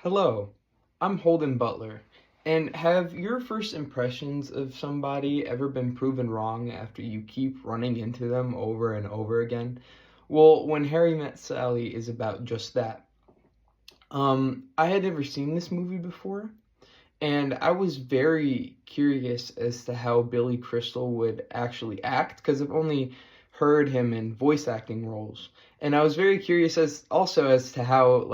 Hello, I'm Holden Butler. And have your first impressions of somebody ever been proven wrong after you keep running into them over and over again? Well, When Harry Met Sally is about just that. I had never seen this movie before, and I was very curious as to how Billy Crystal would actually act because I've only heard him in voice acting roles. And I was very curious as to how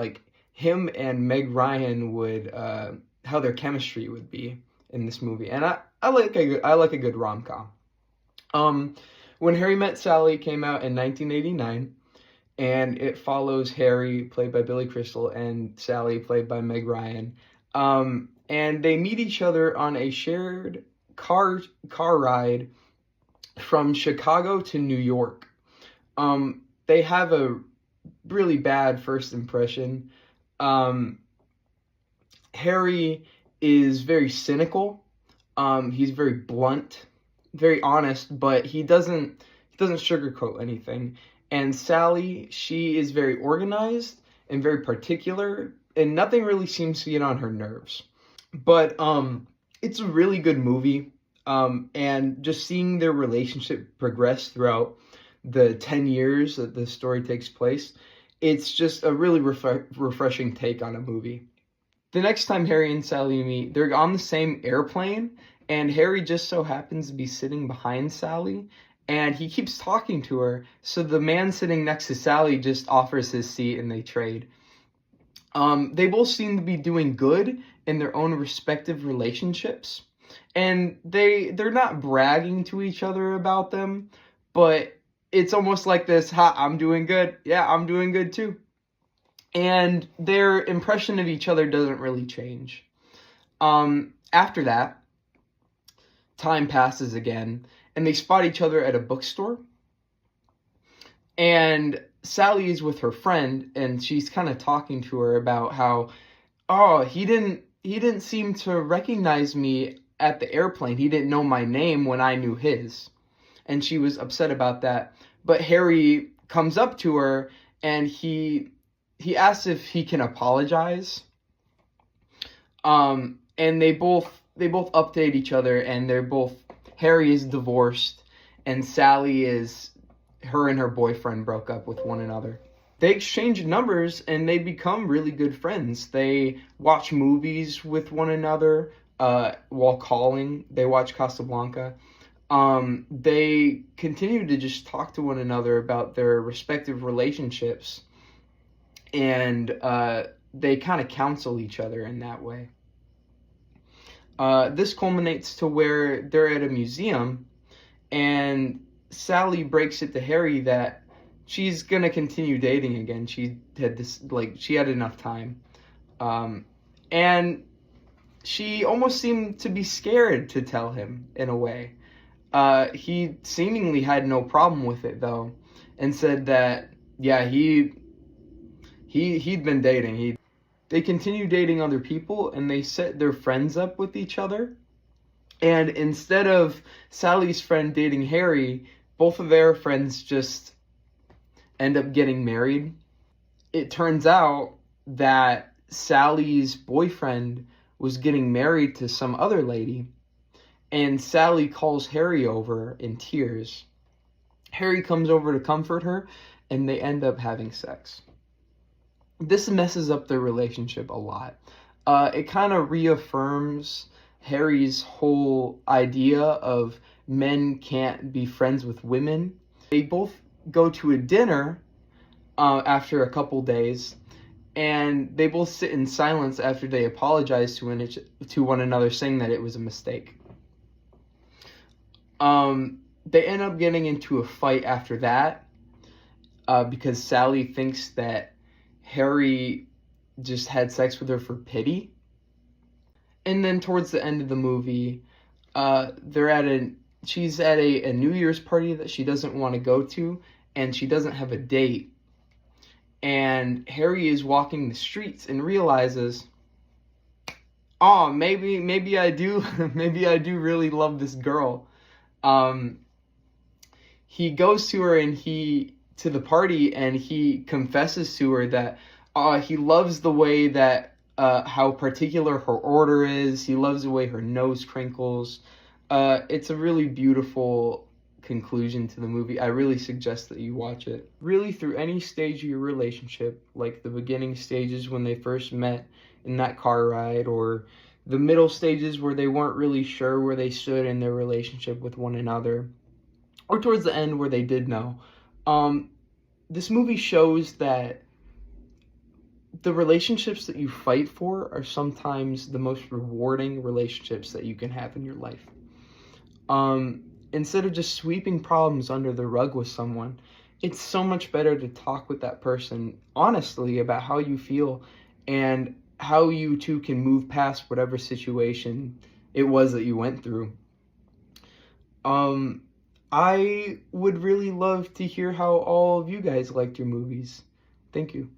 him and Meg Ryan would how their chemistry would be in this movie. And I like a good rom-com. Um when Harry Met Sally came out in 1989, and it follows Harry, played by Billy Crystal, and Sally, played by Meg Ryan. And they meet each other on a shared car ride from Chicago to New York. They have a really bad first impression. Um, Harry is very cynical. He's very blunt, very honest, but he doesn't sugarcoat anything. And Sally, she is very organized and very particular, and nothing really seems to get on her nerves. But it's a really good movie. And just seeing their relationship progress throughout the 10 years that the story takes place, it's just a really refreshing take on a movie. The next time Harry and Sally meet, they're on the same airplane, and Harry just so happens to be sitting behind Sally, and he keeps talking to her. So the man sitting next to Sally just offers his seat, and they trade. They both seem to be doing good in their own respective relationships, and they're not bragging to each other about them, but it's almost like this, "Ha, I'm doing good. Yeah, I'm doing good too." And their impression of each other doesn't really change. After that, time passes again, and they spot each other at a bookstore. And Sally is with her friend, and she's kind of talking to her about how, oh, he didn't seem to recognize me at the airplane. He didn't know my name when I knew his. And she was upset about that. But Harry comes up to her, and he asks if he can apologize. And they both update each other, and they're both Harry is divorced, and Sally is her and her boyfriend broke up with one another. They exchange numbers, and they become really good friends. They watch movies with one another while calling. They watch Casablanca. They continue to just talk to one another about their respective relationships, and they kind of counsel each other in that way. This culminates to where they're at a museum, and Sally breaks it to Harry that she's gonna continue dating again. She had enough time, and she almost seemed to be scared to tell him in a way. He seemingly had no problem with it though, and said that yeah, he'd been dating. They continue dating other people, and they set their friends up with each other. And instead of Sally's friend dating Harry, both of their friends just end up getting married. It turns out that Sally's boyfriend was getting married to some other lady, and Sally calls Harry over in tears. Harry comes over to comfort her, and they end up having sex. This messes up their relationship a lot. It kind of reaffirms Harry's whole idea of men can't be friends with women. They both go to a dinner after a couple days, and they both sit in silence after they apologize to one another, saying that it was a mistake. They end up getting into a fight after that because Sally thinks that Harry just had sex with her for pity. And then towards the end of the movie, she's at a New Year's party that she doesn't want to go to, and she doesn't have a date. And Harry is walking the streets and realizes, oh, maybe I do, maybe I do really love this girl. He goes to her to the party, and he confesses to her that he loves the way that how particular her order is. He loves the way her nose crinkles. It's a really beautiful conclusion to the movie. I really suggest that you watch it. Really, through any stage of your relationship, like the beginning stages when they first met in that car ride, or the middle stages where they weren't really sure where they stood in their relationship with one another, or towards the end where they did know. This movie shows that the relationships that you fight for are sometimes the most rewarding relationships that you can have in your life. Instead of just sweeping problems under the rug with someone, it's so much better to talk with that person honestly about how you feel and how you two can move past whatever situation it was that you went through. Um, I would really love to hear how all of you guys liked your movies. Thank you.